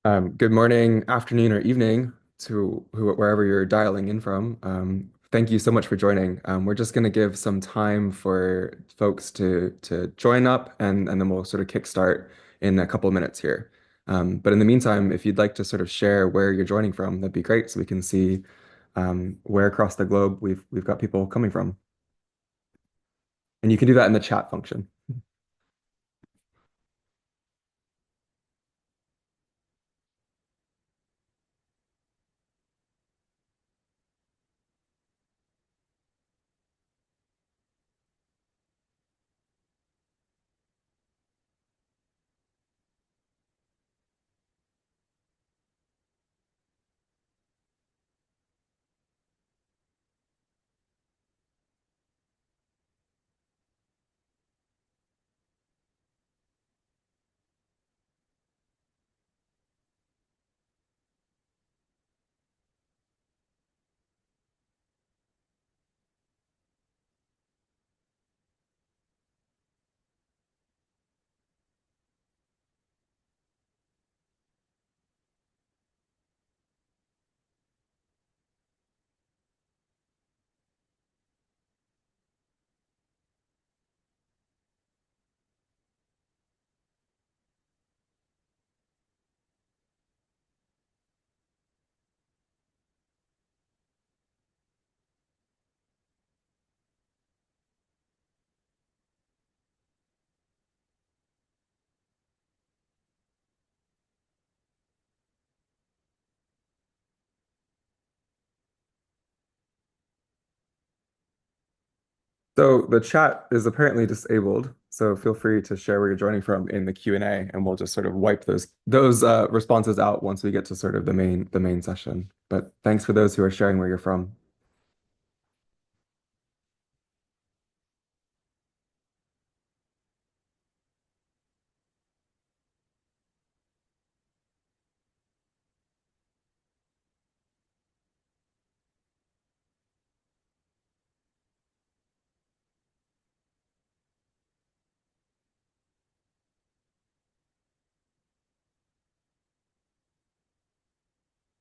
Good morning, afternoon, or evening to wherever you're dialing in from. Thank you so much for joining. We're just going to give some time for folks to join up, and then we'll sort of kickstart in a couple of minutes here. But in the meantime, if you'd like to sort of share where you're joining from, that'd be great, so we can see where across the globe we've got people coming from. And you can do that in the chat function. So the chat is apparently disabled, so feel free to share where you're joining from in the Q&A, and we'll just sort of wipe those responses out once we get to sort of the main session. But thanks for those who are sharing where you're from.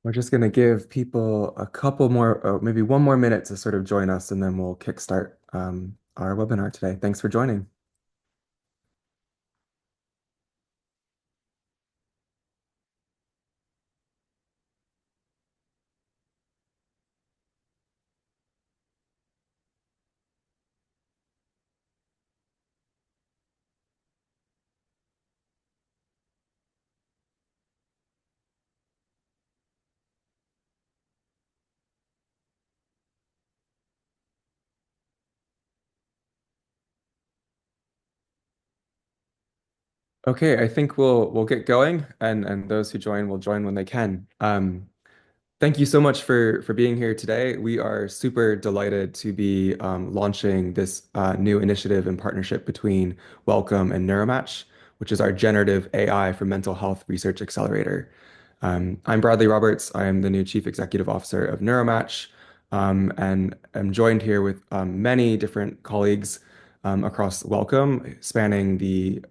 We're just going to give people a couple more, maybe one more minute to sort of join us, and then we'll kickstart our webinar today. Thanks for joining. Okay, I think we'll get going, and those who join will join when they can. Thank you so much for being here today. We are super delighted to be launching this new initiative in partnership between Wellcome and Neuromatch, which is our generative AI for mental health research accelerator. I'm Bradley Roberts. I am the new Chief Executive Officer of Neuromatch, and I'm joined here with many different colleagues across Wellcome, spanning the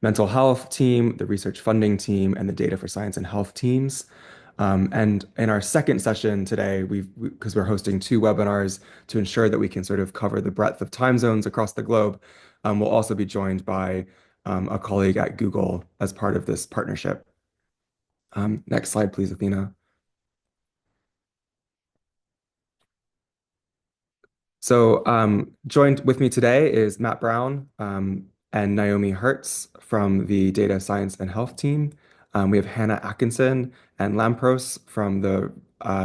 mental health team, the research funding team, and the data for science and health teams. And in our second session today, because we're hosting two webinars to ensure that we can sort of cover the breadth of time zones across the globe, we'll also be joined by a colleague at Google as part of this partnership. Next slide, please, Athena. So, joined with me today is Matt Brown and Naomi Hertz from the Data Science and Health team. We have Hannah Atkinson and Lampros from the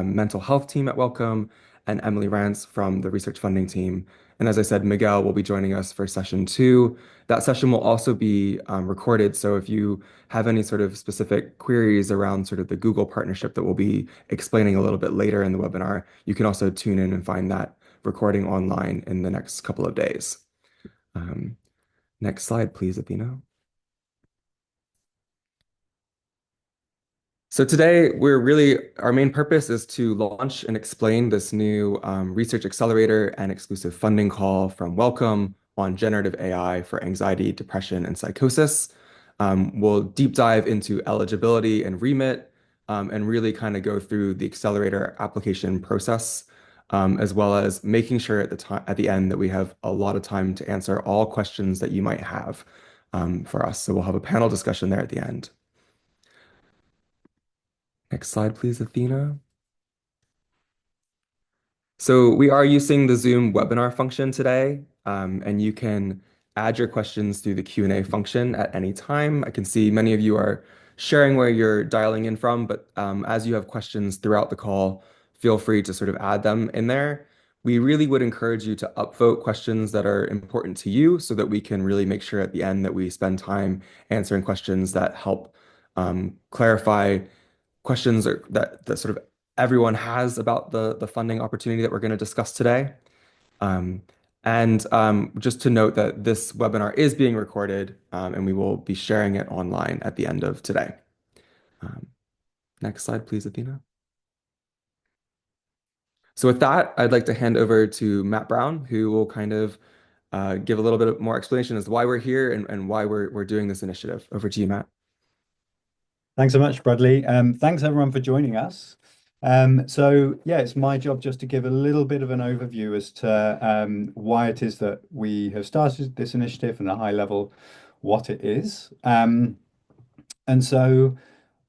Mental Health team at Wellcome, and Emily Rance from the Research Funding team. And as I said, Miguel will be joining us for session two. That session will also be recorded. So if you have any sort of specific queries around sort of the Google partnership that we'll be explaining a little bit later in the webinar, you can also tune in and find that recording online in the next couple of days. Um, Next slide, please, Athena. So today, our main purpose is to launch and explain this new research accelerator and exclusive funding call from Wellcome on generative AI for anxiety, depression, and psychosis. We'll deep dive into eligibility and remit, and really kind of go through the accelerator application process, as well as making sure at the end that we have a lot of time to answer all questions that you might have for us. So we'll have a panel discussion there at the end. Next slide, please, Athena. So we are using the Zoom webinar function today, and you can add your questions through the Q&A function at any time. I can see many of you are sharing where you're dialing in from, but as you have questions throughout the call, feel free to sort of add them in there. We really would encourage you to upvote questions that are important to you so that we can really make sure at the end that we spend time answering questions that help clarify questions that sort of everyone has about the funding opportunity that we're going to discuss today. Um, and just to note that this webinar is being recorded, and we will be sharing it online at the end of today. Um, Next slide, please, Athena. So with that, I'd like to hand over to Matt Brown, who will kind of give a little bit more explanation as to why we're here and why we're doing this initiative. Over to you, Matt. Thanks so much, Bradley. Thanks everyone for joining us. So yeah, it's my job just to give a little bit of an overview as to why it is that we have started this initiative and at a high level what it is. And so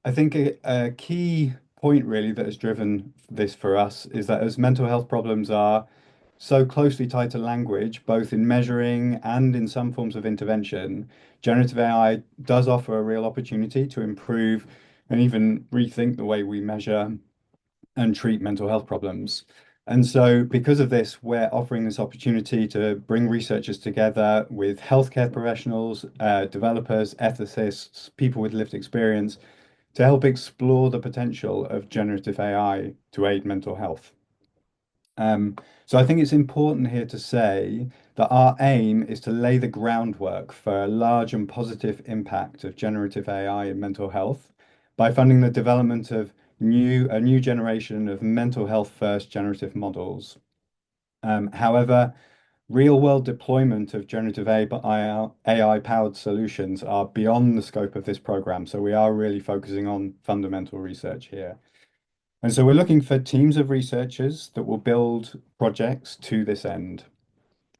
I think a key point really that has driven this for us is that as mental health problems are so closely tied to language, both in measuring and in some forms of intervention, generative AI does offer a real opportunity to improve and even rethink the way we measure and treat mental health problems. And so, because of this, we're offering this opportunity to bring researchers together with healthcare professionals, developers, ethicists, people with lived experience to help explore the potential of generative AI to aid mental health. So I think it's important here to say that our aim is to lay the groundwork for a large and positive impact of generative AI in mental health by funding the development of a new generation of mental health first generative models. However, real world deployment of generative AI powered solutions are beyond the scope of this program. So we are really focusing on fundamental research here. And so we're looking for teams of researchers that will build projects to this end.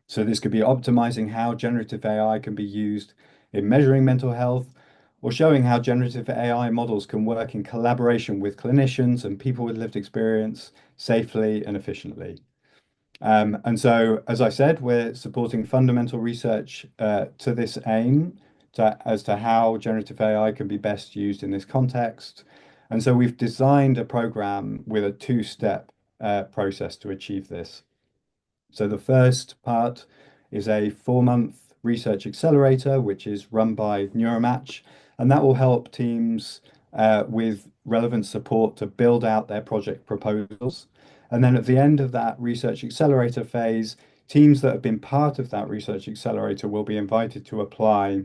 So this could be optimizing how generative AI can be used in measuring mental health or showing how generative AI models can work in collaboration with clinicians and people with lived experience safely and efficiently. And so, as I said, we're supporting fundamental research to this aim as to how generative AI can be best used in this context. And so we've designed a program with a two-step process to achieve this. So the first part is a 4-month research accelerator, which is run by Neuromatch, and that will help teams with relevant support to build out their project proposals. And then at the end of that research accelerator phase, teams that have been part of that research accelerator will be invited to apply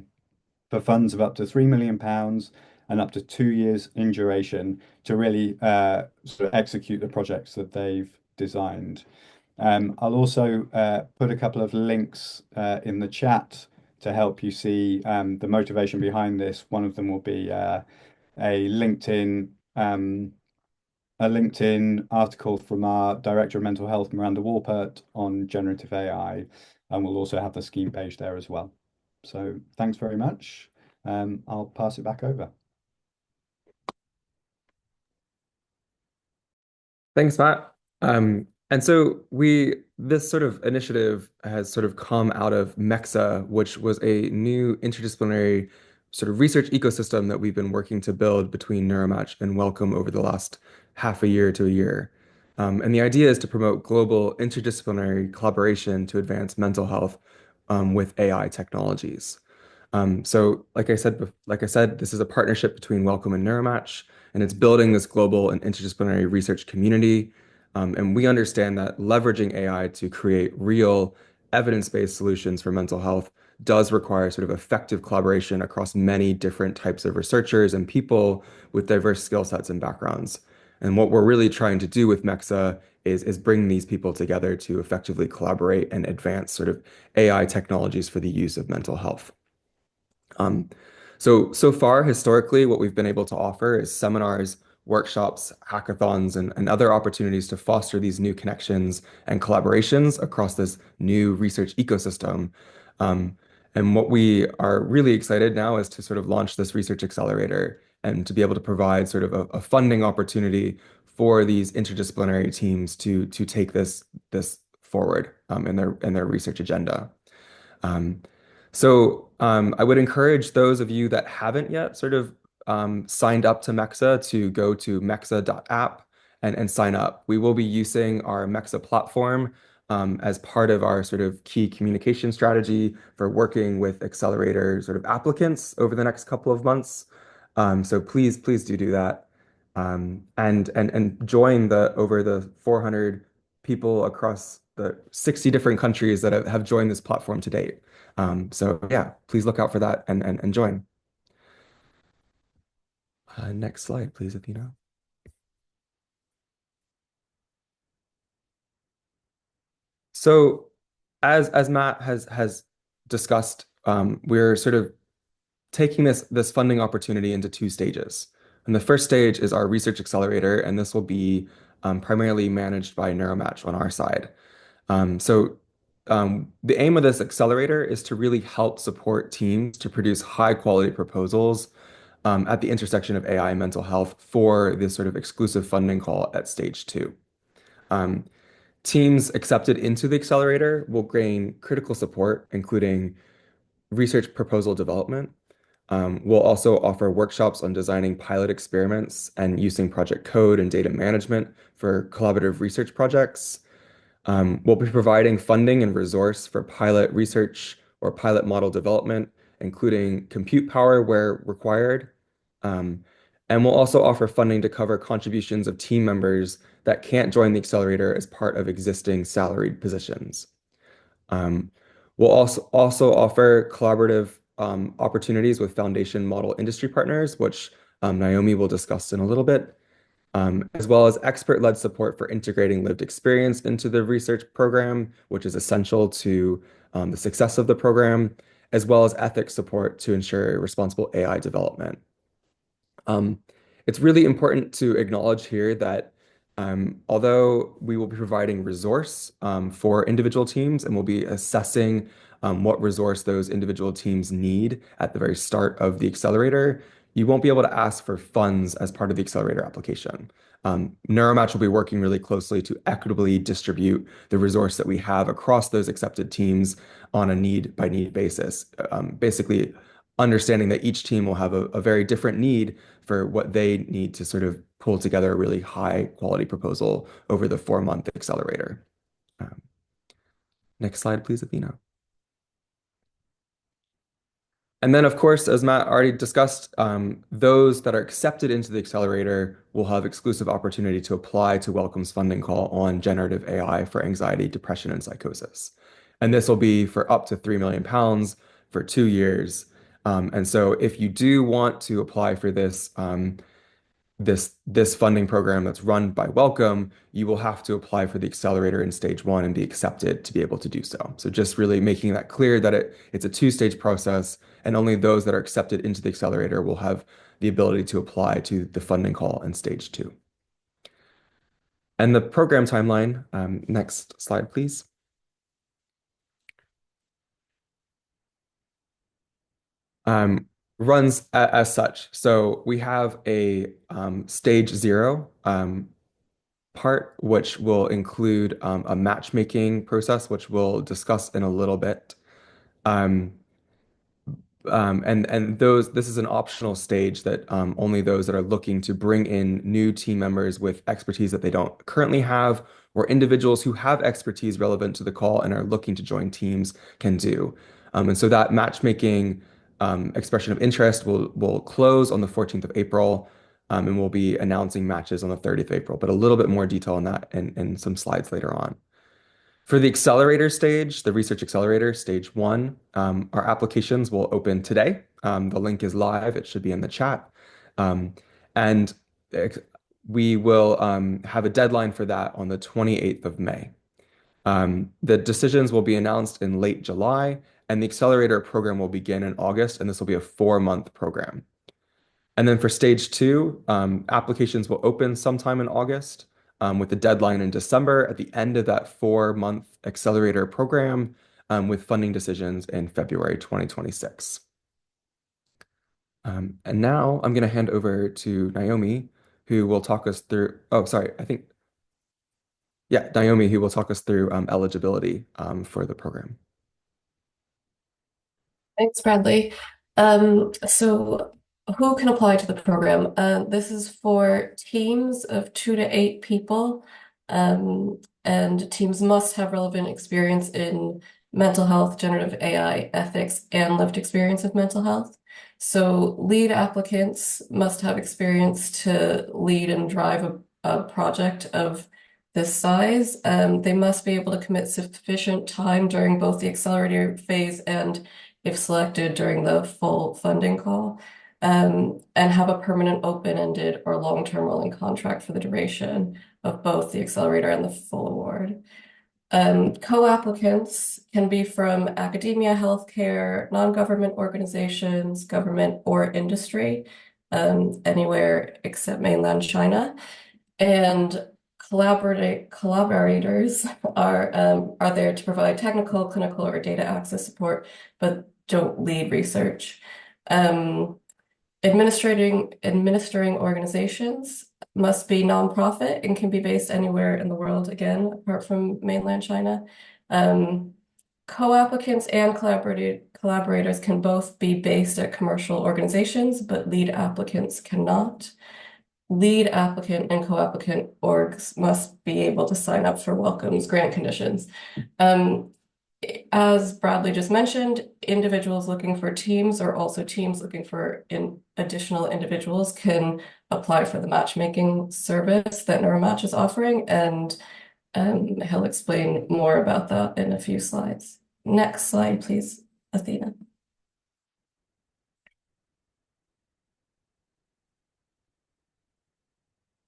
for funds of up to £3 million and up to 2 years in duration to really sort of execute the projects that they've designed. I'll also put a couple of links in the chat to help you see the motivation behind this. One of them will be a LinkedIn a LinkedIn article from our Director of Mental Health, Miranda Walpert, on generative AI, and we'll also have the scheme page there as well. So thanks very much. I'll pass it back over. Thanks, Matt. And so this sort of initiative has sort of come out of MEXA, which was a new interdisciplinary sort of research ecosystem that we've been working to build between Neuromatch and Wellcome over the last half a year to a year. And the idea is to promote global interdisciplinary collaboration to advance mental health with AI technologies. So, like I said, this is a partnership between Wellcome and Neuromatch, and it's building this global and interdisciplinary research community. And we understand that leveraging AI to create real evidence-based solutions for mental health does require sort of effective collaboration across many different types of researchers and people with diverse skill sets and backgrounds. And what we're really trying to do with MEXA is bring these people together to effectively collaborate and advance sort of AI technologies for the use of mental health. Um, So far, historically, what we've been able to offer is seminars, workshops, hackathons, and other opportunities to foster these new connections and collaborations across this new research ecosystem. Um, and what we are really excited now is to sort of launch this research accelerator and to be able to provide sort of a funding opportunity for these interdisciplinary teams to take this forward in their research agenda. Um, I would encourage those of you that haven't yet sort of signed up to MEXA to go to mexa.app and sign up. We will be using our MEXA platform as part of our sort of key communication strategy for working with accelerator sort of applicants over the next couple of months. So please do that. And join the over the 400 people across the 60 different countries that have joined this platform to date. So yeah, please look out for that and join. Next slide, please, Athena. So as Matt has discussed, we're sort of taking this funding opportunity into two stages. And the first stage is our research accelerator, and this will be primarily managed by Neuromatch on our side. The aim of this accelerator is to really help support teams to produce high quality proposals at the intersection of AI and mental health for this sort of exclusive funding call at stage two. Um, Teams accepted into the accelerator will gain critical support, including research proposal development. We'll also offer workshops on designing pilot experiments and using project code and data management for collaborative research projects. We'll be providing funding and resource for pilot research or pilot model development, including compute power where required. Um, and we'll also offer funding to cover contributions of team members that can't join the accelerator as part of existing salaried positions. Um, we'll also offer collaborative opportunities with foundation model industry partners, which Naomi will discuss in a little bit, as well as expert-led support for integrating lived experience into the research program, which is essential to the success of the program, as well as ethics support to ensure responsible AI development. Um, it's really important to acknowledge here that although we will be providing resource for individual teams and we'll be assessing what resource those individual teams need at the very start of the accelerator, you won't be able to ask for funds as part of the accelerator application. Neuromatch will be working really closely to equitably distribute the resource that we have across those accepted teams on a need by need basis. Basically, understanding that each team will have a very different need for what they need to sort of pull together a really high quality proposal over the 4 month accelerator. Um, Next slide, please, Athena. And then, of course, as Matt already discussed, those that are accepted into the accelerator will have exclusive opportunity to apply to Wellcome's funding call on generative AI for anxiety, depression, and psychosis. And this will be for up to £3 million for 2 years. And so if you do want to apply for this funding program that's run by Wellcome, you will have to apply for the accelerator in stage one and be accepted to be able to do so. So just really making that clear that it's a two-stage process, and only those that are accepted into the accelerator will have the ability to apply to the funding call in stage two. And the program timeline, next slide, please. Um, Runs as such. So we have a stage zero part, which will include a matchmaking process, which we'll discuss in a little bit. Um, and this is an optional stage that only those that are looking to bring in new team members with expertise that they don't currently have, or individuals who have expertise relevant to the call and are looking to join teams can do. And so that matchmaking expression of interest will close on the 14th of April, and we'll be announcing matches on the 30th of April, but a little bit more detail on that in some slides later on. For the accelerator stage, the research accelerator, stage one, our applications will open today. The link is live. It should be in the chat. Um, and we will have a deadline for that on the 28th of May. The decisions will be announced in late July, and the accelerator program will begin in August, and this will be a 4-month program. And then for stage two, applications will open sometime in August, with the deadline in December at the end of that 4-month accelerator program, with funding decisions in February 2026. And now I'm going to hand over to Naomi, who will talk us through. Oh, sorry. Yeah, Naomi, who will talk us through eligibility for the program. Thanks, Bradley. So who can apply to the program? This is for teams of 2 to 8 people, and teams must have relevant experience in mental health, generative AI, ethics, and lived experience of mental health. So lead applicants must have experience to lead and drive a project of this size. They must be able to commit sufficient time during both the accelerator phase and if selected during the full funding call, and have a permanent open-ended or long-term rolling contract for the duration of both the accelerator and the full award. Co-applicants can be from academia, healthcare, non-government organizations, government, or industry, anywhere except mainland China. And collaborators are there to provide technical, clinical, or data access support, but don't lead research. Administering organizations must be nonprofit and can be based anywhere in the world, again, apart from mainland China. Co-applicants and collaborators can both be based at commercial organizations, but lead applicants cannot. Lead applicant and co-applicant orgs must be able to sign up for Wellcome's grant conditions. As Bradley just mentioned, individuals looking for teams or also teams looking for additional individuals can apply for the matchmaking service that Neuromatch is offering, and he'll explain more about that in a few slides. Next slide, please, Athena.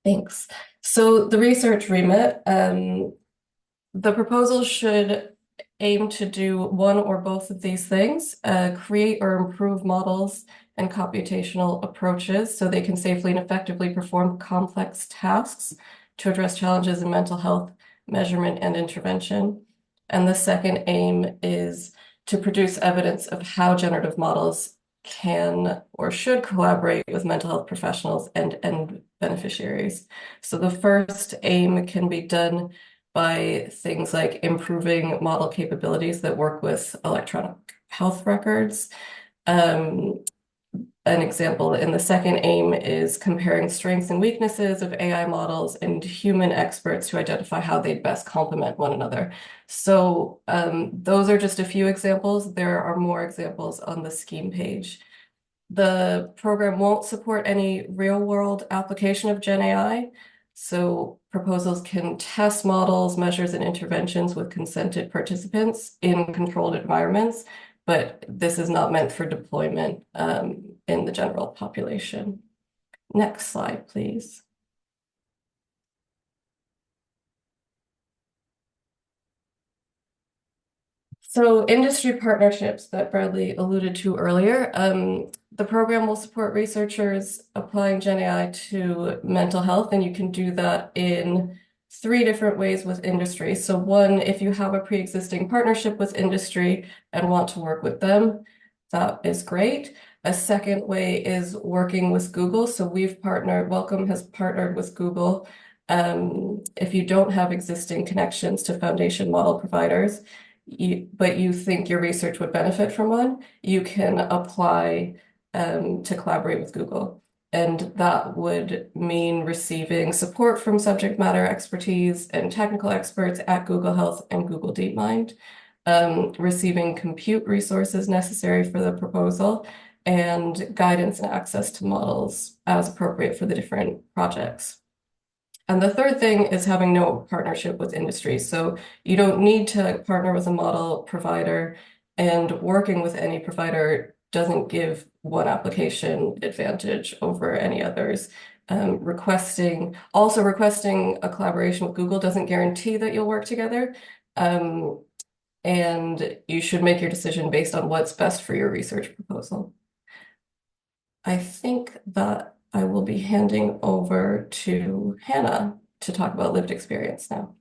Thanks. So the research remit, the proposal should aim to do one or both of these things, create or improve models and computational approaches so they can safely and effectively perform complex tasks to address challenges in mental health measurement and intervention. And the second aim is to produce evidence of how generative models can or should collaborate with mental health professionals and beneficiaries. So the first aim can be done by things like improving model capabilities that work with electronic health records. An example in the second aim is comparing strengths and weaknesses of AI models and human experts to identify how they'd best complement one another. So those are just a few examples. There are more examples on the scheme page. The program won't support any real-world application of Gen AI, so proposals can test models, measures, and interventions with consented participants in controlled environments, but this is not meant for deployment in the general population. Next slide, please. So industry partnerships that Bradley alluded to earlier, the program will support researchers applying Gen AI to mental health, and you can do that in 3 different ways with industry. So one, if you have a pre-existing partnership with industry and want to work with them, that is great. A second way is working with Google. So Wellcome has partnered with Google. If you don't have existing connections to foundation model providers, but you think your research would benefit from one, you can apply to collaborate with Google. And that would mean receiving support from subject matter expertise and technical experts at Google Health and Google DeepMind, receiving compute resources necessary for the proposal, and guidance and access to models as appropriate for the different projects. And the third thing is having no partnership with industry. So you don't need to partner with a model provider, and working with any provider doesn't give one application advantage over any others. Requesting a collaboration with Google doesn't guarantee that you'll work together, And you should make your decision based on what's best for your research proposal. I think that I will be handing over to Hannah to talk about lived experience now.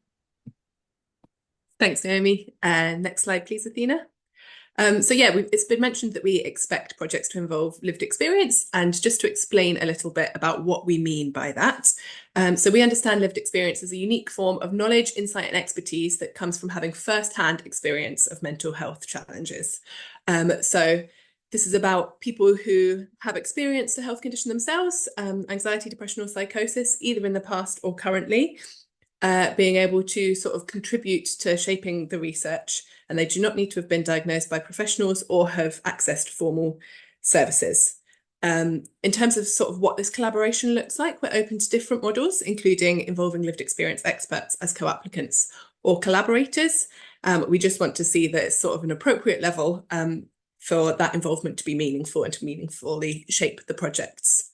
Thanks, Naomi. Next slide, please, Athena. So yeah, it's been mentioned that we expect projects to involve lived experience, and just to explain a little bit about what we mean by that. So we understand lived experience as a unique form of knowledge, insight, and expertise that comes from having first-hand experience of mental health challenges. So this is about people who have experienced a health condition themselves, anxiety, depression, or psychosis, either in the past or currently, being able to sort of contribute to shaping the research, and they do not need to have been diagnosed by professionals or have accessed formal services. In terms of sort of what this collaboration looks like, we're open to different models, including involving lived experience experts as co-applicants or collaborators. We just want to see that it's sort of an appropriate level for that involvement to be meaningful and to meaningfully shape the projects.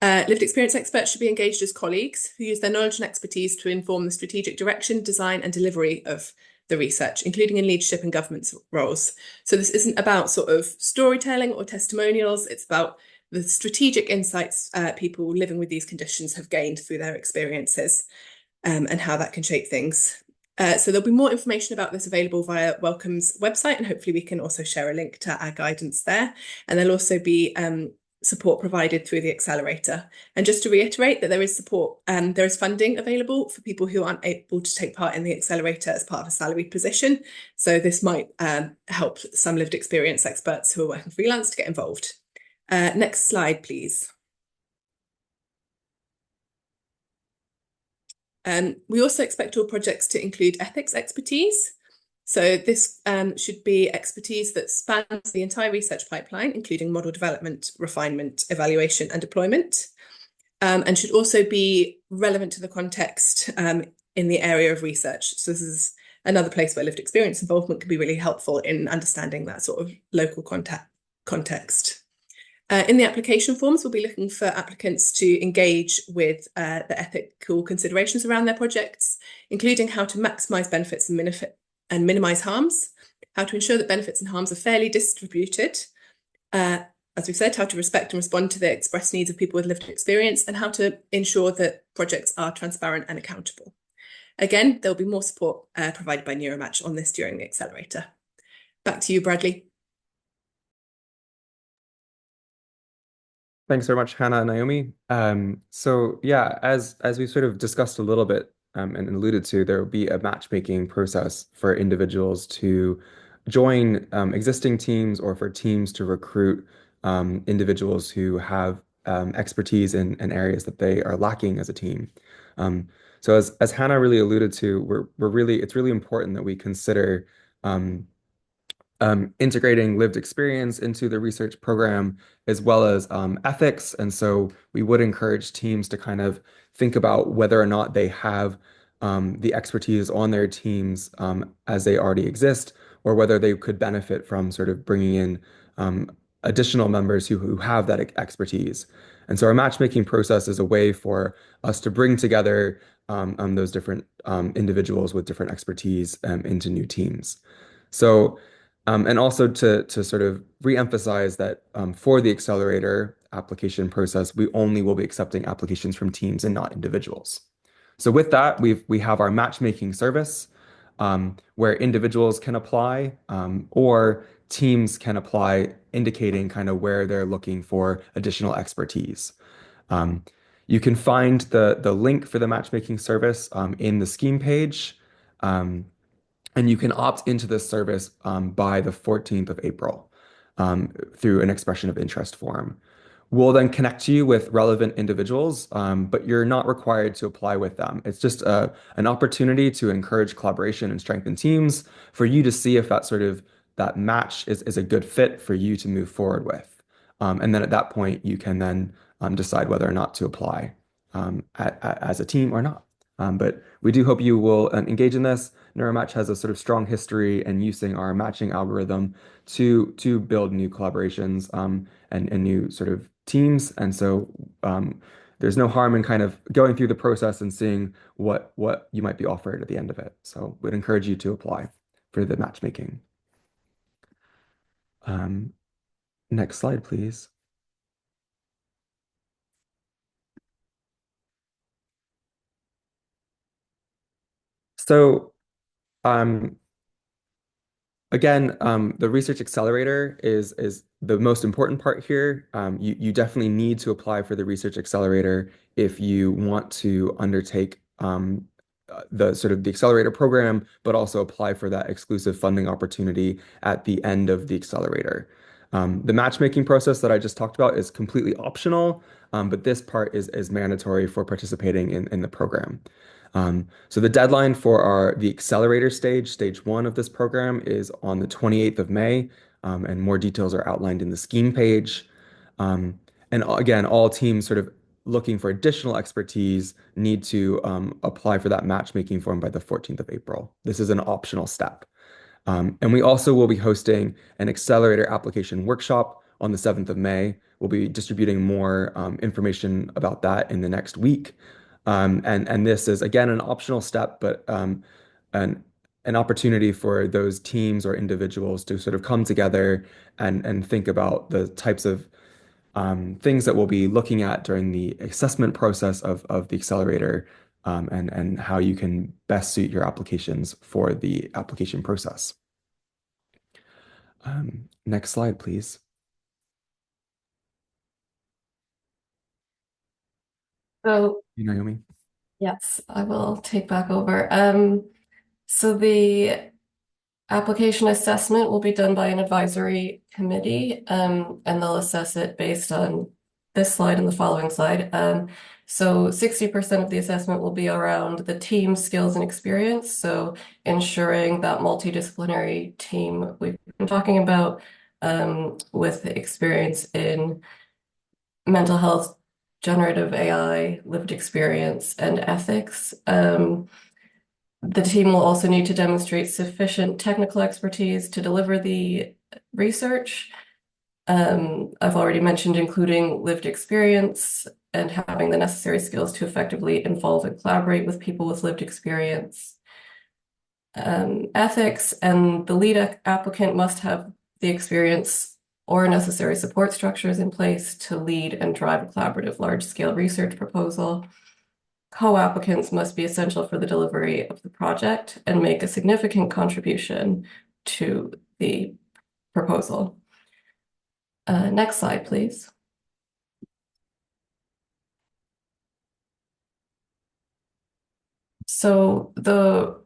Lived experience experts should be engaged as colleagues who use their knowledge and expertise to inform the strategic direction, design, and delivery of the research, including in leadership and governance roles. So this isn't about sort of storytelling or testimonials. It's about the strategic insights people living with these conditions have gained through their experiences, and how that can shape things. So there'll be more information about this available via Wellcome's website, and hopefully we can also share a link to our guidance there. And there'll also be support provided through the accelerator. And just to reiterate that there is support, there is funding available for people who aren't able to take part in the accelerator as part of a salaried position. So this might help some lived experience experts who are working freelance to get involved. Next slide, please. We also expect all projects to include ethics expertise. So this should be expertise that spans the entire research pipeline, including model development, refinement, evaluation, and deployment, and should also be relevant to the context in the area of research. So this is another place where lived experience involvement can be really helpful in understanding that sort of local context. In the application forms, we'll be looking for applicants to engage with the ethical considerations around their projects, including how to maximise benefits and minimise harms, how to ensure that benefits and harms are fairly distributed, as we've said, how to respect and respond to the expressed needs of people with lived experience, and how to ensure that projects are transparent and accountable. Again, there'll be more support provided by Neuromatch on this during the accelerator. Back to you, Bradley. Thanks very much, Hannah and Naomi. So yeah, as we sort of discussed a little bit and alluded to, there will be a matchmaking process for individuals to join existing teams or for teams to recruit individuals who have expertise in areas that they are lacking as a team. So as Hannah really alluded to, it's really important that we consider integrating lived experience into the research program as well as ethics. And so we would encourage teams to kind of think about whether or not they have the expertise on their teams as they already exist, or whether they could benefit from sort of bringing in additional members who have that expertise. And so our matchmaking process is a way for us to bring together those different individuals with different expertise into new teams. So and also to sort of re-emphasize that for the accelerator application process, we only will be accepting applications from teams and not individuals. So with that, we have our matchmaking service where individuals can apply or teams can apply, indicating kind of where they're looking for additional expertise. You can find the link for the matchmaking service in the scheme page. And you can opt into this service by the 14th of April through an expression of interest form. We'll then connect you with relevant individuals, but you're not required to apply with them. It's just an opportunity to encourage collaboration and strengthen teams for you to see if that match is a good fit for you to move forward with. And then at that point, you can then decide whether or not to apply as a team or not. But we do hope you will engage in this. Neuromatch has a sort of strong history in using our matching algorithm to build new collaborations and new sort of teams. And so there's no harm in kind of going through the process and seeing what you might be offered at the end of it. So would encourage you to apply for the matchmaking. Um, Next slide, please. So um, again, the Research Accelerator is the most important part here. You definitely need to apply for the Research Accelerator if you want to undertake the sort of the accelerator program, but also apply for that exclusive funding opportunity at the end of the accelerator. The matchmaking process that I just talked about is completely optional, but this part is mandatory for participating in the program. So the deadline for the accelerator stage 1 of this program is on the 28th of May, and more details are outlined in the scheme page. And again, all teams sort of looking for additional expertise need to apply for that matchmaking form by the 14th of April. This is an optional step. And we also will be hosting an accelerator application workshop on the 7th of May. We'll be distributing more information about that in the next week. And this is again an optional step, but an an opportunity for those teams or individuals to sort of come together and think about the types of things that we'll be looking at during the assessment process of the accelerator, and how you can best suit your applications for the application process. Next slide, please. So Naomi. yes, I will take back over. So the application assessment will be done by an advisory committee, and they'll assess it based on this slide and the following slide. So 60% of the assessment will be around the team skills and experience. So ensuring that multidisciplinary team we've been talking about, with experience in mental health, generative AI, lived experience, and ethics. The team will also need to demonstrate sufficient technical expertise to deliver the research. I've already mentioned including lived experience and having the necessary skills to effectively involve and collaborate with people with lived experience. Ethics, and the lead applicant must have the experience or necessary support structures in place to lead and drive a collaborative large-scale research proposal. Co-applicants must be essential for the delivery of the project and make a significant contribution to the proposal. Next slide, please. So the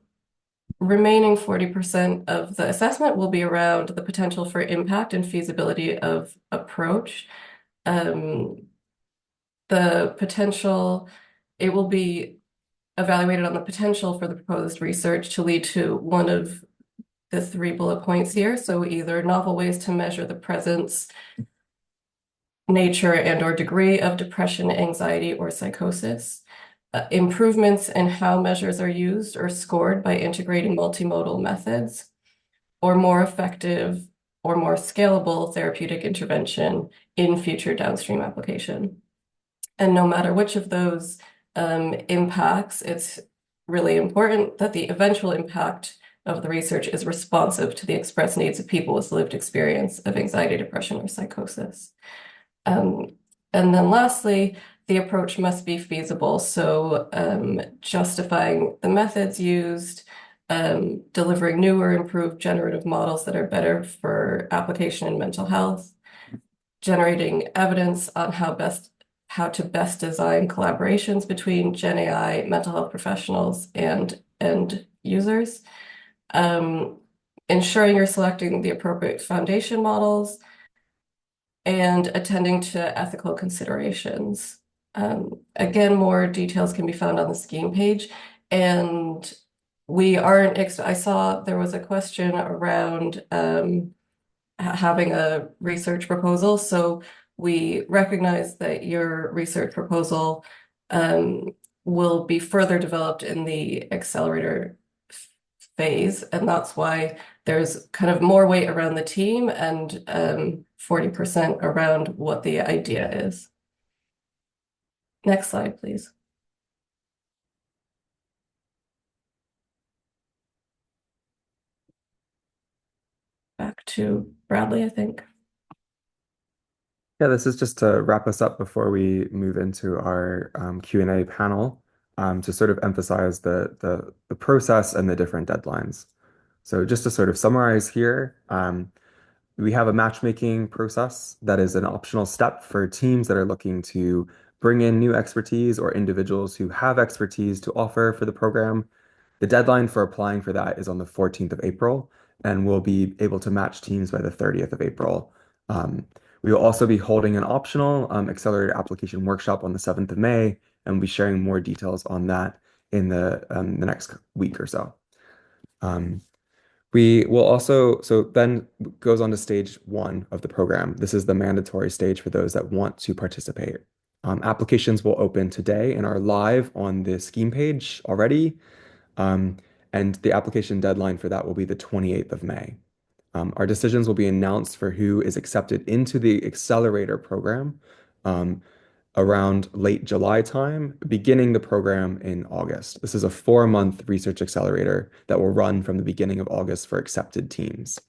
remaining 40% of the assessment will be around the potential for impact and feasibility of approach. The potential, it will be evaluated on the potential for the proposed research to lead to one of the 3 bullet points here. So either novel ways to measure the presence, nature, and or degree of depression, anxiety, or psychosis. Improvements in how measures are used or scored by integrating multimodal methods, or more effective or more scalable therapeutic intervention in future downstream application. And no matter which of those impacts, it's really important that the eventual impact of the research is responsive to the expressed needs of people with lived experience of anxiety, depression, or psychosis. And then lastly, the approach must be feasible. So justifying the methods used, delivering new or improved generative models that are better for application in mental health, generating evidence on how to best design collaborations between Gen AI, mental health professionals, and end users, ensuring you're selecting the appropriate foundation models, and attending to ethical considerations. Again, more details can be found on the scheme page. And we aren't, I saw there was a question around having a research proposal. So we recognize that your research proposal will be further developed in the accelerator phase. And that's why there's kind of more weight around the team and 40% around what the idea is. Next slide, please. Back to Bradley, I think. Yeah, this is just to wrap us up before we move into our Q&A panel, to sort of emphasize the process and the different deadlines. So just to sort of summarize here, we have a matchmaking process that is an optional step for teams that are looking to bring in new expertise or individuals who have expertise to offer for the program. The deadline for applying for that is on the 14th of April, and we'll be able to match teams by the 30th of April. We will also be holding an optional accelerator application workshop on the 7th of May, and we'll be sharing more details on that in the next week or so. We will also, so then goes on to stage one of the program. This is the mandatory stage for those that want to participate. Applications will open today and are live on the scheme page already. Um, and the application deadline for that will be the 28th of May. Our decisions will be announced for who is accepted into the accelerator program um, around late July time, beginning the program in August. This is a 4-month research accelerator that will run from the beginning of August for accepted teams.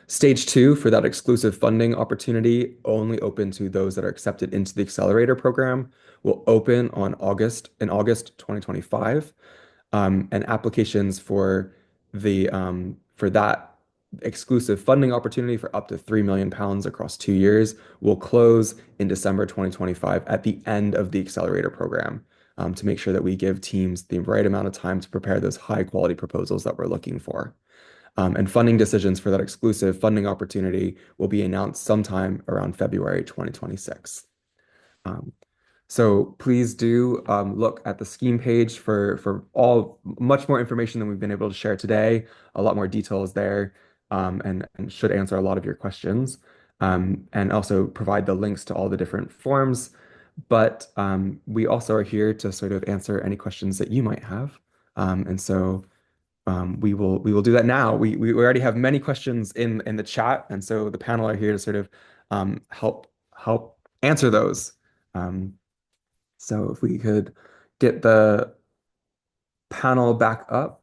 Stage two for that exclusive funding opportunity, only open to those that are accepted into the accelerator program, will open in August 2025. And applications for that exclusive funding opportunity for up to £3 million across 2 years will close in December 2025 at the end of the accelerator program, to make sure that we give teams the right amount of time to prepare those high quality proposals that we're looking for. And funding decisions for that exclusive funding opportunity will be announced sometime around February 2026. So please do look at the scheme page for much more information than we've been able to share today. A lot more details there, and should answer a lot of your questions, and also provide the links to all the different forms. But we also are here to sort of answer any questions that you might have. And so we will do that now. We already have many questions in the chat, and so the panel are here to sort of help answer those. Um, so if we could get the panel back up.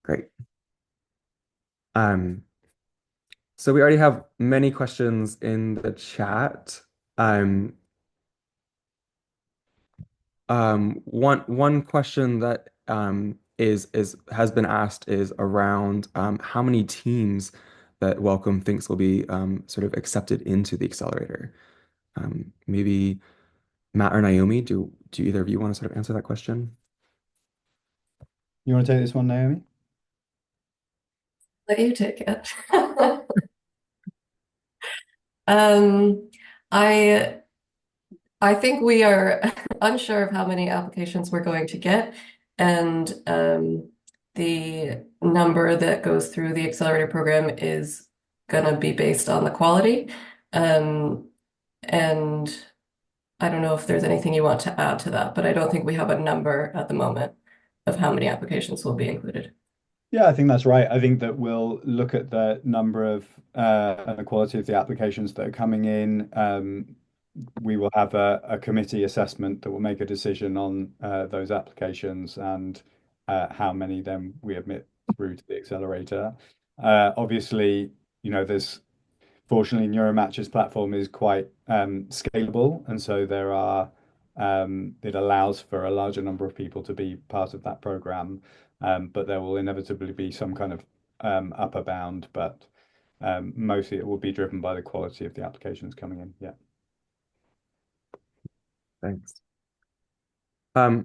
Great. Um, so we already have many questions in the chat. Um, one question that is has been asked is around how many teams that Wellcome thinks will be sort of accepted into the accelerator. Maybe Matt or Naomi, do either of you want to sort of answer that question? You want to take this one, Naomi? Let you take it. Um, I I think we are unsure of how many applications we're going to get, and the number that goes through the accelerator program is going to be based on the quality. Um, and I don't know if there's anything you want to add to that, but I don't think we have a number at the moment of how many applications will be included. Yeah, I think that's right. I think that we'll look at the number of and the quality of the applications that are coming in. We will have a committee assessment that will make a decision on those applications and how many then we admit through to the accelerator. Obviously, there's fortunately Neuromatch's platform is quite scalable, and so it allows for a larger number of people to be part of that program. But there will inevitably be some kind of upper bound, but mostly it will be driven by the quality of the applications coming in. Yeah. Thanks.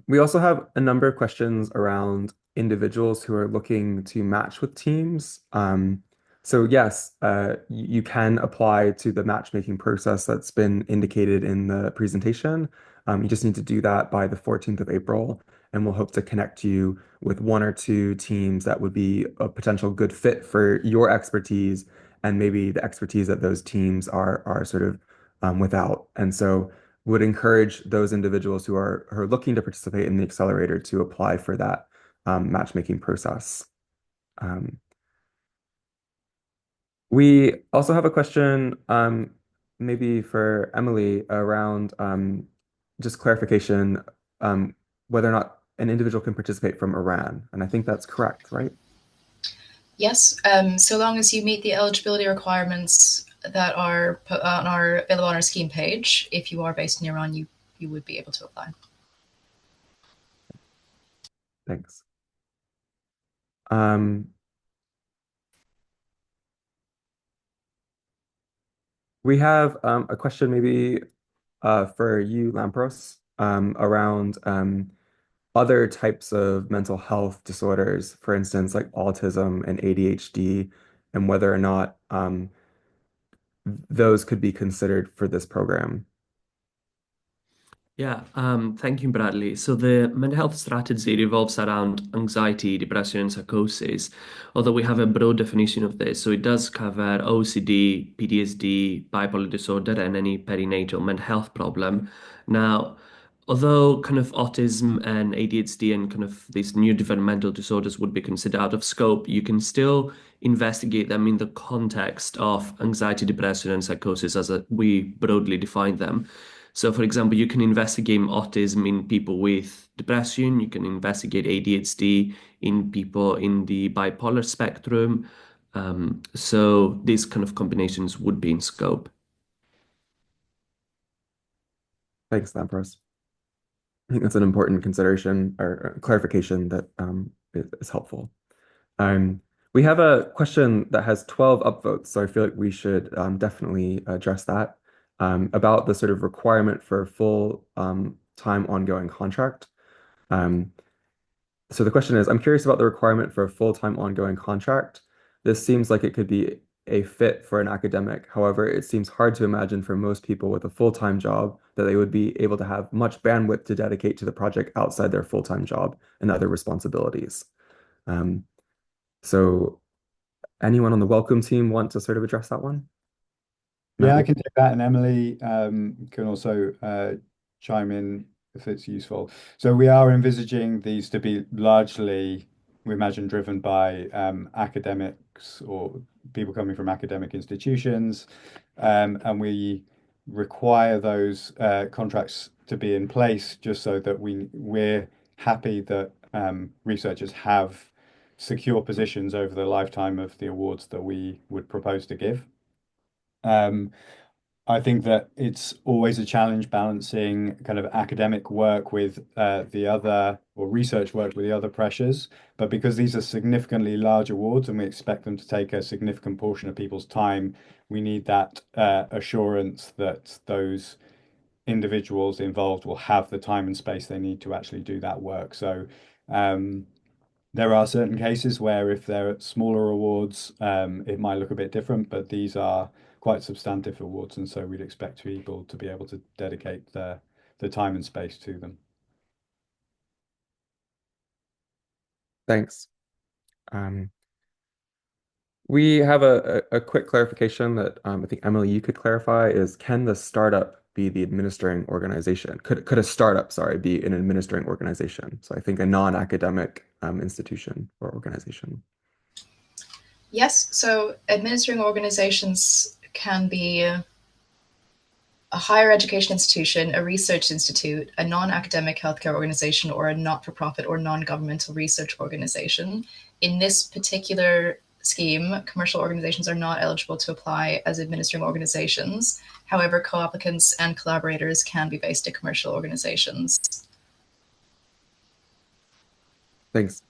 We also have a number of questions around individuals who are looking to match with teams. So yes, you can apply to the matchmaking process that's been indicated in the presentation. You just need to do that by the 14th of April, and we'll hope to connect you with one or two teams that would be a potential good fit for your expertise and maybe the expertise that those teams are sort of without. And so would encourage those individuals who are looking to participate in the accelerator to apply for that matchmaking process. We also have a question maybe for Emily around just clarification, um, whether or not an individual can participate from Iran. And I think that's correct, right? Yes, so long as you meet the eligibility requirements that are put on our available on our scheme page, if you are based in Iran, you would be able to apply. Thanks. Um, we have a question maybe for you, Lampros, around other types of mental health disorders, for instance, like autism and ADHD, and whether or not those could be considered for this program. Yeah, thank you, Bradley. So the mental health strategy revolves around anxiety, depression, and psychosis, although we have a broad definition of this. So it does cover OCD, PTSD, bipolar disorder, and any perinatal mental health problem. Now, although kind of autism and ADHD and kind of these new developmental disorders would be considered out of scope, you can still investigate them in the context of anxiety, depression, and psychosis as we broadly define them. So, for example, you can investigate autism in people with depression, you can investigate ADHD in people in the bipolar spectrum. So, these kind of combinations would be in scope. Thanks, Lampros. I think that's an important consideration or clarification that is helpful. Um, we have a question that has 12 upvotes, so I feel like we should definitely address that about the sort of requirement for a full time ongoing contract. Um, so the question is, I'm curious about the requirement for a full-time ongoing contract. This seems like it could be a fit for an academic. However, it seems hard to imagine for most people with a full-time job that they would be able to have much bandwidth to dedicate to the project outside their full-time job and other responsibilities. Um, so anyone on the Wellcome team want to sort of address that one? Yeah, I Matthew? can take that, and Emily can also chime in if it's useful. So we are envisaging these to be largely, we imagine, driven by academics or people coming from academic institutions, and we require those contracts to be in place just so that we're happy that researchers have secure positions over the lifetime of the awards that we would propose to give. Um, I think that it's always a challenge balancing kind of academic work with the other or research work with the other pressures. But because these are significantly large awards and we expect them to take a significant portion of people's time, we need that assurance that those individuals involved will have the time and space they need to actually do that work. So there are certain cases where if they're smaller awards, it might look a bit different, but these are quite substantive awards, and so we'd expect people to be able to dedicate the time and space to them. Thanks. Um, we have a quick clarification that I think Emily, you could clarify is can the startup be the administering organization? Could a startup, sorry, be an administering organization? So I think a non-academic institution or organization. Yes, so administering organizations can be a higher education institution, a research institute, a non-academic healthcare organization, or a not-for-profit or non-governmental research organization. In this particular scheme, commercial organizations are not eligible to apply as administering organizations. However, co-applicants and collaborators can be based at commercial organizations. Thanks.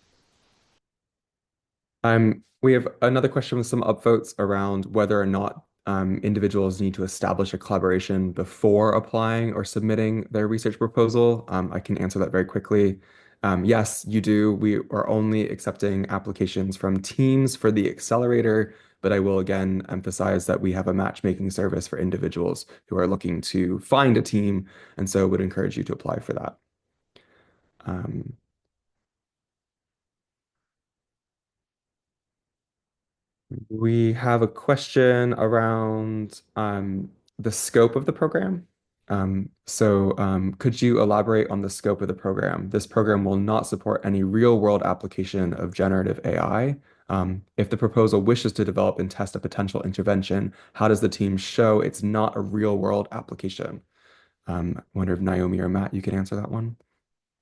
We have another question with some upvotes around whether or not individuals need to establish a collaboration before applying or submitting their research proposal. I can answer that very quickly. Yes, you do. We are only accepting applications from teams for the accelerator, but I will again emphasize that we have a matchmaking service for individuals who are looking to find a team, and so would encourage you to apply for that. We have a question around the scope of the program. Could you elaborate on the scope of the program? This program will not support any real-world application of generative AI. If the proposal wishes to develop and test a potential intervention, how does the team show it's not a real-world application? I wonder if Naomi or Matt, you can answer that one.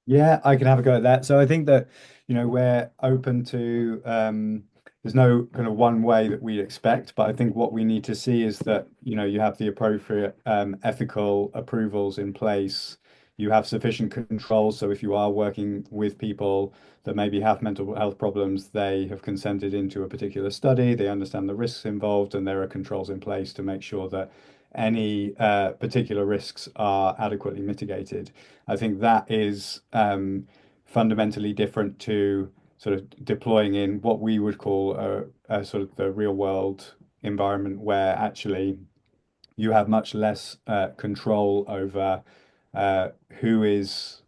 Yeah, I can have a go at that. So I think that, we're open to, there's no kind of one way that we expect, but I think what we need to see is that, you have the appropriate ethical approvals in place. You have sufficient control. So if you are working with people that maybe have mental health problems, they have consented into a particular study, they understand the risks involved, and there are controls in place to make sure that any particular risks are adequately mitigated. I think that is fundamentally different to sort of deploying in what we would call a sort of the real world environment where actually you have much less control over who is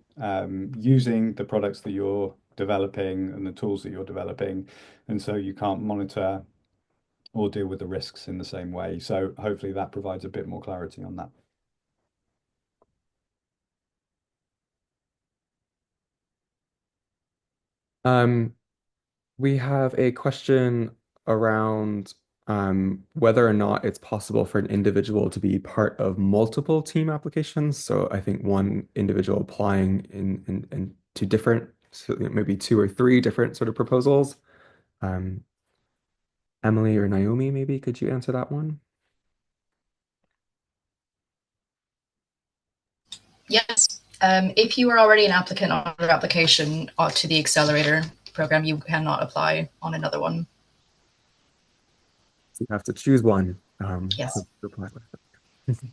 using the products that you're developing and the tools that you're developing. And so you can't monitor or deal with the risks in the same way. So hopefully that provides a bit more clarity on that. Um, we have a question around whether or not it's possible for an individual to be part of multiple team applications. So I think one individual applying in two different, so maybe two or three different sort of proposals. Um, Emily or Naomi, maybe could you answer that one? Yes. If you are already an applicant on another application to the accelerator program, you cannot apply on another one. So you have to choose one Yes. to apply with.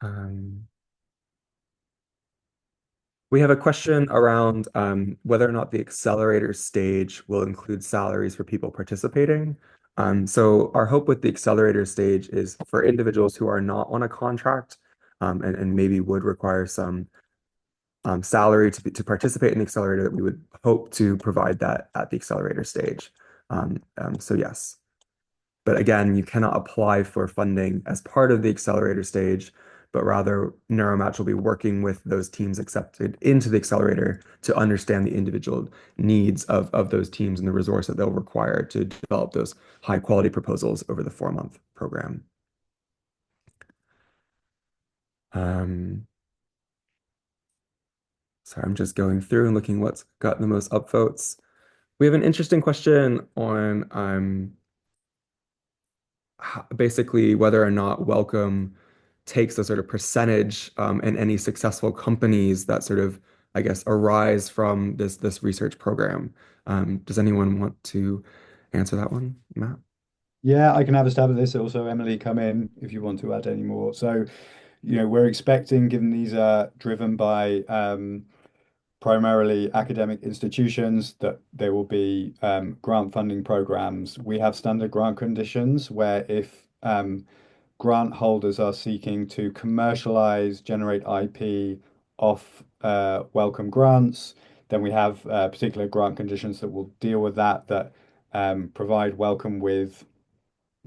Um, We have a question around whether or not the accelerator stage will include salaries for people participating. So our hope with the accelerator stage is for individuals who are not on a contract and maybe would require some salary to participate in the accelerator, that we would hope to provide that at the accelerator stage. So yes. But again, you cannot apply for funding as part of the accelerator stage, but rather Neuromatch will be working with those teams accepted into the accelerator to understand the individual needs of those teams and the resource that they'll require to develop those high quality proposals over the 4-month program. Sorry, I'm just going through and looking what's got the most upvotes. We have an interesting question on basically whether or not Wellcome takes a sort of percentage in any successful companies that sort of, I guess, arise from this research program. Does anyone want to answer that one, Matt? Yeah, I can have a stab at this. Also, Emily, come in if you want to add any more. So, we're expecting, given these are driven by primarily academic institutions, that there will be grant funding programs. We have standard grant conditions where if grant holders are seeking to commercialize, generate IP off Wellcome grants, then we have particular grant conditions that will deal with that provide Wellcome with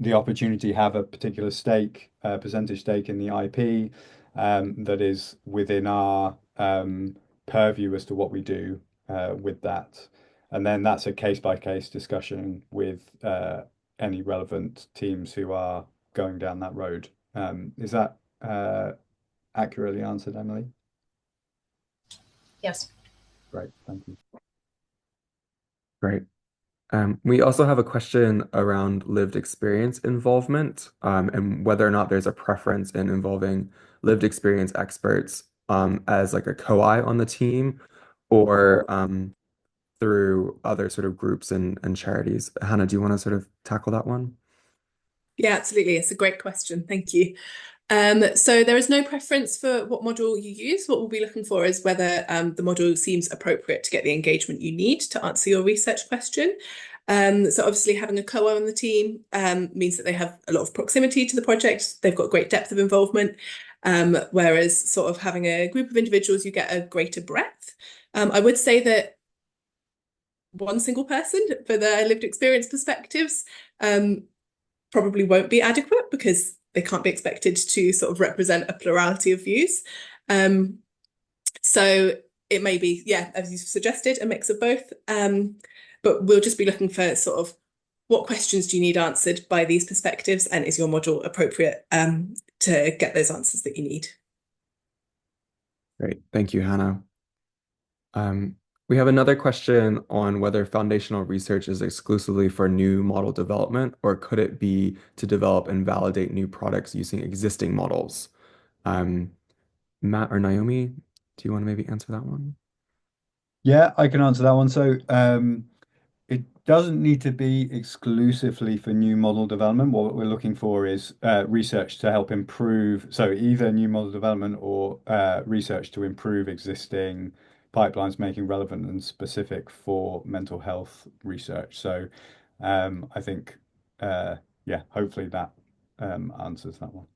the opportunity to have a particular stake, percentage stake in the IP that is within our purview as to what we do with that. And then that's a case by case discussion with any relevant teams who are going down that road. Is that accurately answered, Emily? Yes. Great, thank you. Great. We also have a question around lived experience involvement and whether or not there's a preference in involving lived experience experts as like a co-I on the team or through other sort of groups and charities. Hannah, do you want to sort of tackle that one? Yeah, absolutely. It's a great question. Thank you. So there is no preference for what model you use. What we'll be looking for is whether the model seems appropriate to get the engagement you need to answer your research question. So obviously having a co-O on the team means that they have a lot of proximity to the project. They've got great depth of involvement, whereas sort of having a group of individuals, you get a greater breadth. I would say that one single person for the lived experience perspectives probably won't be adequate because they can't be expected to sort of represent a plurality of views. So it may be, yeah, as you suggested, a mix of both. But we'll just be looking for sort of what questions do you need answered by these perspectives, and is your module appropriate to get those answers that you need? Great. Thank you, Hannah. Um, we have another question on whether foundational research is exclusively for new model development, or could it be to develop and validate new products using existing models? Um, Matt or Naomi, do you want to maybe answer that one? Yeah, I can answer that one. So, it doesn't need to be exclusively for new model development. What we're looking for is research to help improve. So, either new model development or research to improve existing pipelines, making relevant and specific for mental health research. So, I think, yeah, hopefully that answers that one.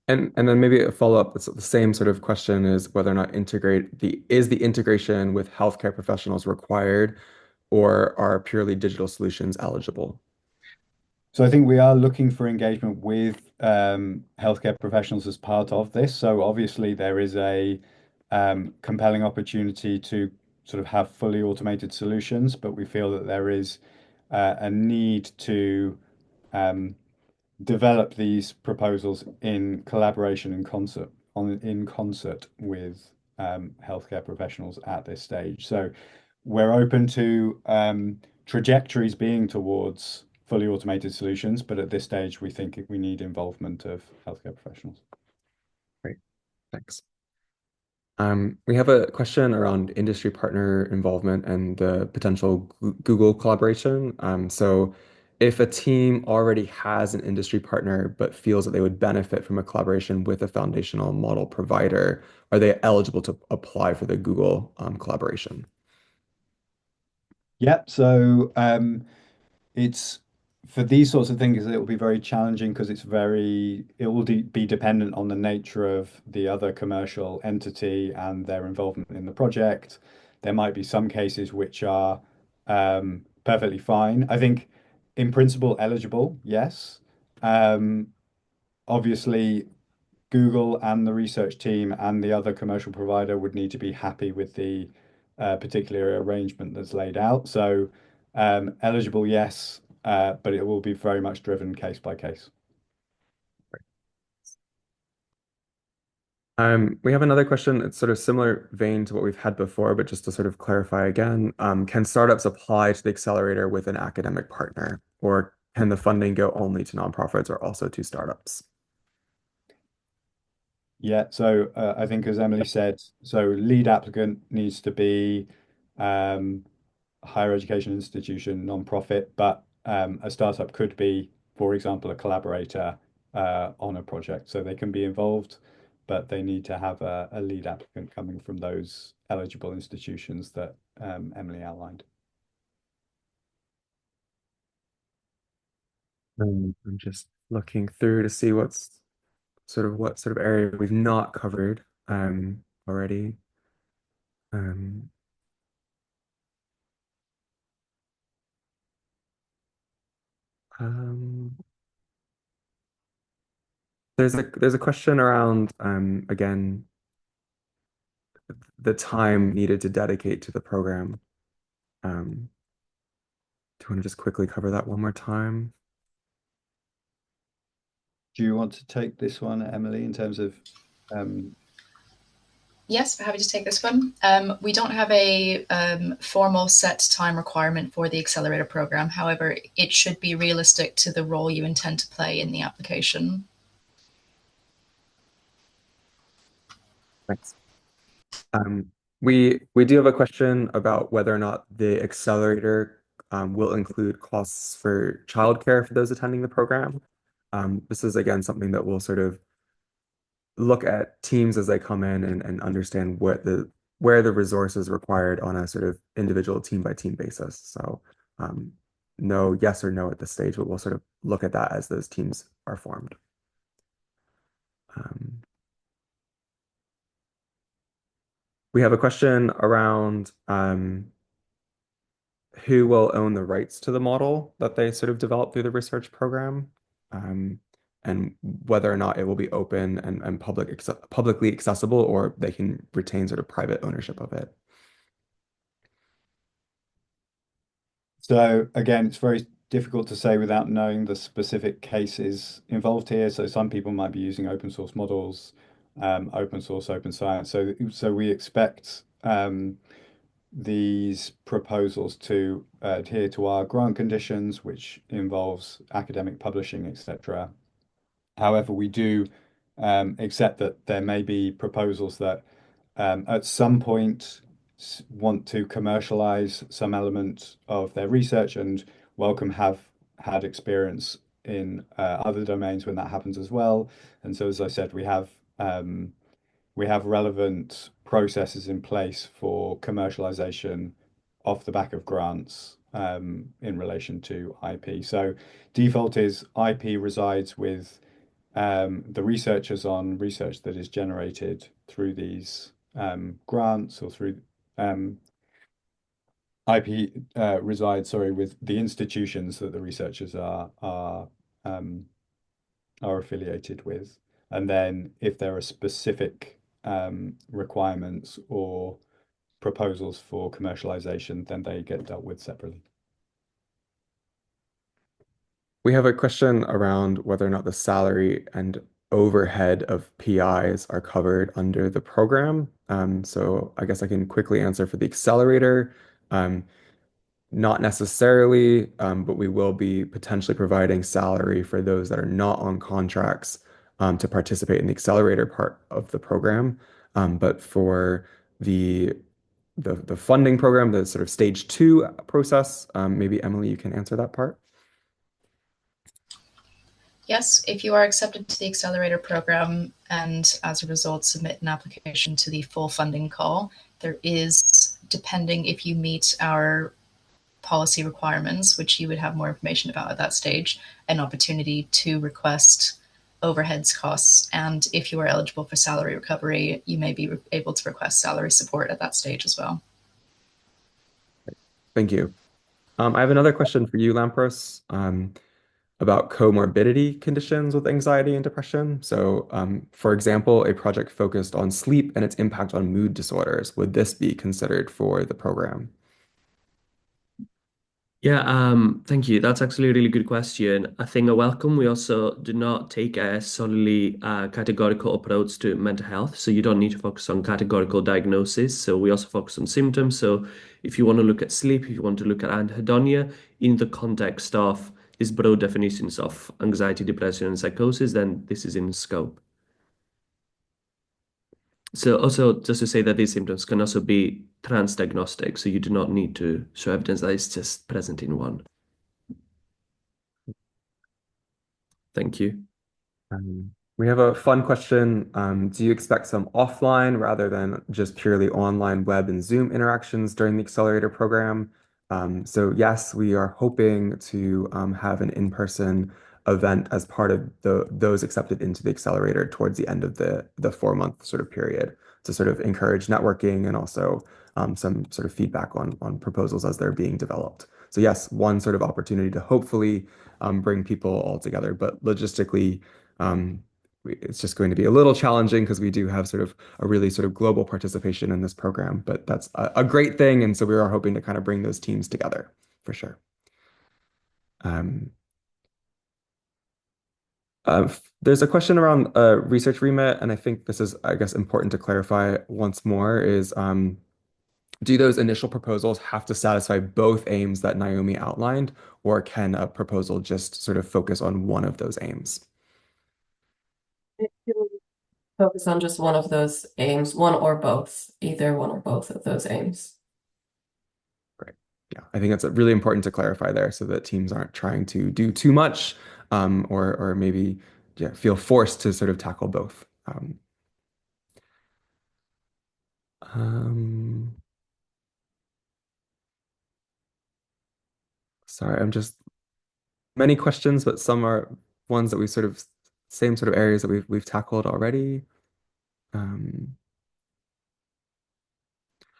And then maybe a follow-up, it's the same sort of question is whether or not is the integration with healthcare professionals required, or are purely digital solutions eligible? So I think we are looking for engagement with healthcare professionals as part of this. So obviously there is a compelling opportunity to sort of have fully automated solutions, but we feel that there is a need to um, develop these proposals in collaboration and in concert with healthcare professionals at this stage. So we're open to trajectories being towards fully automated solutions, but at this stage, we think we need involvement of healthcare professionals. Great, thanks. We have a question around industry partner involvement and the potential Google collaboration. So if a team already has an industry partner but feels that they would benefit from a collaboration with a foundational model provider, are they eligible to apply for the Google collaboration? Yep. So it's for these sorts of things, it will be very challenging because it will be dependent on the nature of the other commercial entity and their involvement in the project. There might be some cases which are perfectly fine. I think in principle eligible, yes. Um, Obviously, Google and the research team and the other commercial provider would need to be happy with the particular arrangement that's laid out. So, eligible, yes, but it will be very much driven case by case. We have another question. It's sort of similar vein to what we've had before, but just to sort of clarify again, can startups apply to the accelerator with an academic partner, or can the funding go only to nonprofits or also to startups? Yeah, so I think as Emily said, so lead applicant needs to be um, higher education institution, non-profit, but a startup could be, for example, a collaborator on a project. So they can be involved, but they need to have a lead applicant coming from those eligible institutions that Emily outlined. I'm just looking through to see what sort of area we've not covered already. Um, um, there's a question around again the time needed to dedicate to the program. Um, do you want to just quickly cover that one more time? Do you want to take this one, Emily, in terms of Yes, we're happy to take this one. We don't have a formal set time requirement for the accelerator program. However, it should be realistic to the role you intend to play in the application. Thanks. We do have a question about whether or not the accelerator will include costs for childcare for those attending the program. This is again something that we'll sort of look at teams as they come in and understand where the resources required on a sort of individual team by team basis. So no yes or no at this stage, but we'll sort of look at that as those teams are formed. We have a question around who will own the rights to the model that they sort of develop through the research program, and whether or not it will be open and publicly accessible, or they can retain sort of private ownership of it. So again, it's very difficult to say without knowing the specific cases involved here. So some people might be using open source models, open source, open science. So we expect these proposals to adhere to our grant conditions, which involves academic publishing, etc. However, we do accept that there may be proposals that at some point want to commercialize some element of their research, and Wellcome have had experience in other domains when that happens as well. And so, as I said, we have relevant processes in place for commercialization off the back of grants in relation to IP. So default is IP resides with the researchers on research that is generated through these grants or through IP resides, sorry, with the institutions that the researchers are affiliated with. And then if there are specific requirements or proposals for commercialization, then they get dealt with separately. We have a question around whether or not the salary and overhead of PIs are covered under the program. So I guess I can quickly answer for the accelerator. Not necessarily, but we will be potentially providing salary for those that are not on contracts to participate in the accelerator part of the program. But for the the funding program, the sort of stage two process, maybe Emily, you can answer that part. Yes, if you are accepted to the accelerator program and as a result submit an application to the full funding call, there is, depending if you meet our policy requirements, which you would have more information about at that stage, an opportunity to request overheads costs. And if you are eligible for salary recovery, you may be able to request salary support at that stage as well. Thank you. I have another question for you, Lampros, about comorbidity conditions with anxiety and depression. So, for example, a project focused on sleep and its impact on mood disorders. Would this be considered for the program? Yeah, thank you. That's actually a really good question. I think at Wellcome, we also do not take a solely categorical approach to mental health. So you don't need to focus on categorical diagnosis. So we also focus on symptoms. So if you want to look at sleep, if you want to look at anhedonia in the context of these broad definitions of anxiety, depression, and psychosis, then this is in scope. So also just to say that these symptoms can also be transdiagnostic, so you do not need to show evidence that it's just present in one. Thank you. We have a fun question. Do you expect some offline rather than just purely online web and Zoom interactions during the accelerator program? So yes, we are hoping to have an in-person event as part of those accepted into the accelerator towards the end of the 4 month sort of period to sort of encourage networking and also some sort of feedback on proposals as they're being developed. So yes, one sort of opportunity to hopefully bring people all together, but logistically, it's just going to be a little challenging because we do have sort of a really sort of global participation in this program, but that's a great thing. And so we are hoping to kind of bring those teams together for sure. There's a question around research remit, and I think this is, I guess, important to clarify once more is do those initial proposals have to satisfy both aims that Naomi outlined, or can a proposal just sort of focus on one of those aims? It can focus on just one of those aims, one or both, either one or both of those aims. Right. Yeah, I think that's really important to clarify there so that teams aren't trying to do too much or maybe feel forced to sort of tackle both. Sorry, I'm just many questions, but some are ones that we sort of same sort of areas that we've tackled already.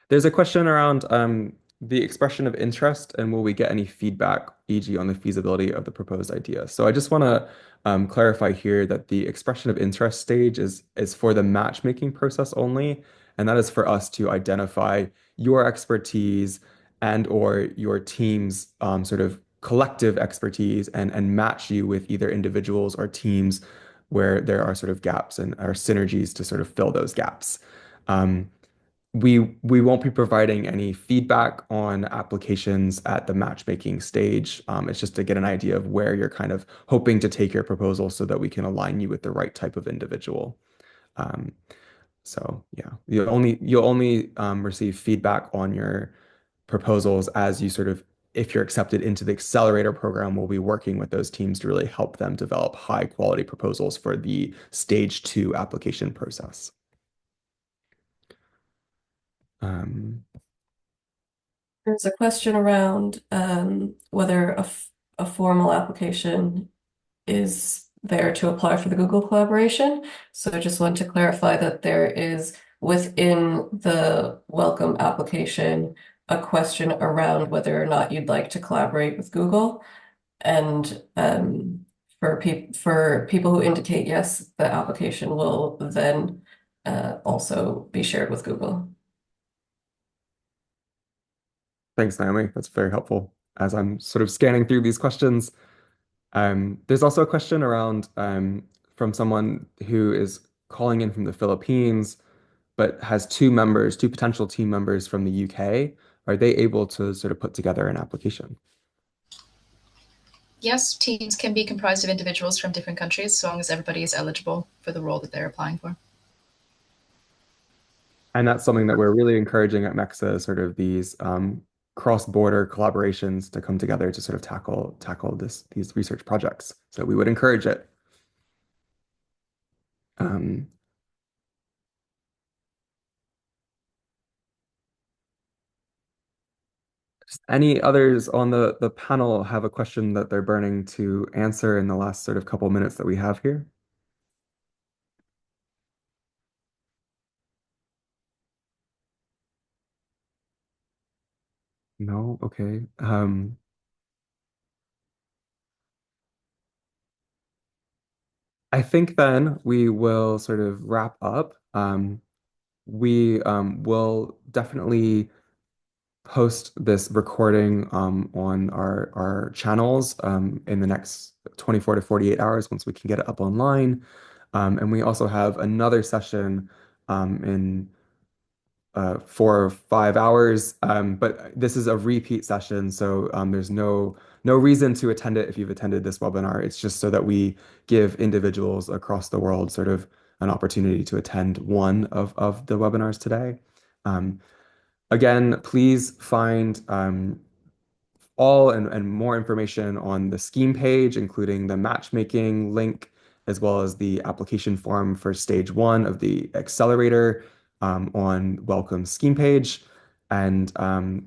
There's a question around the expression of interest and will we get any feedback, e.g., on the feasibility of the proposed idea. So I just want to clarify here that the expression of interest stage is for the matchmaking process only, and that is for us to identify your expertise and or your team's sort of collective expertise and match you with either individuals or teams where there are sort of gaps and are synergies to sort of fill those gaps. Um, we won't be providing any feedback on applications at the matchmaking stage. It's just to get an idea of where you're kind of hoping to take your proposal so that we can align you with the right type of individual. Um, so yeah, you'll only receive feedback on your proposals as you sort of if you're accepted into the accelerator program, we'll be working with those teams to really help them develop high quality proposals for the stage 2 application process. Um, There's a question around whether a formal application is there to apply for the Google collaboration. So I just want to clarify that there is within the Wellcome application a question around whether or not you'd like to collaborate with Google. And for people who indicate yes, the application will then also be shared with Google. Thanks, Naomi. That's very helpful as I'm sort of scanning through these questions. There's also a question around from someone who is calling in from the Philippines, but has two potential team members from the UK. Are they able to sort of put together an application? Yes, teams can be comprised of individuals from different countries, so long as everybody is eligible for the role that they're applying for. And that's something that we're really encouraging at MEXA, sort of these cross-border collaborations to come together to sort of tackle these research projects. So we would encourage it. Um, Any others on the panel have a question that they're burning to answer in the last sort of couple minutes that we have here? No? Okay. I think then we will sort of wrap up. We will definitely post this recording on our channels in the next 24 to 48 hours once we can get it up online. And we also have another session in 4 or 5 hours. But this is a repeat session, so there's no reason to attend it if you've attended this webinar. It's just so that we give individuals across the world sort of an opportunity to attend one of the webinars today. Again, please find all and more information on the scheme page, including the matchmaking link, as well as the application form for stage 1 of the accelerator on Wellcome scheme page. And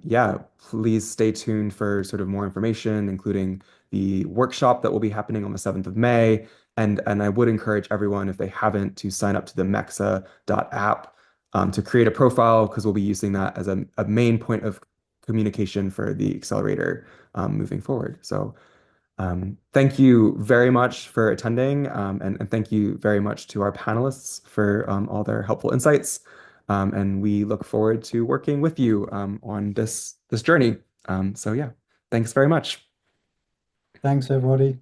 yeah, please stay tuned for sort of more information, including the workshop that will be happening on the 7th of May. And I would encourage everyone, if they haven't, to sign up to the MEXA.app to create a profile, because we'll be using that as a main point of communication for the accelerator moving forward. So thank you very much for attending, and thank you very much to our panelists for all their helpful insights. And we look forward to working with you on this journey. So yeah, thanks very much. Thanks, everybody.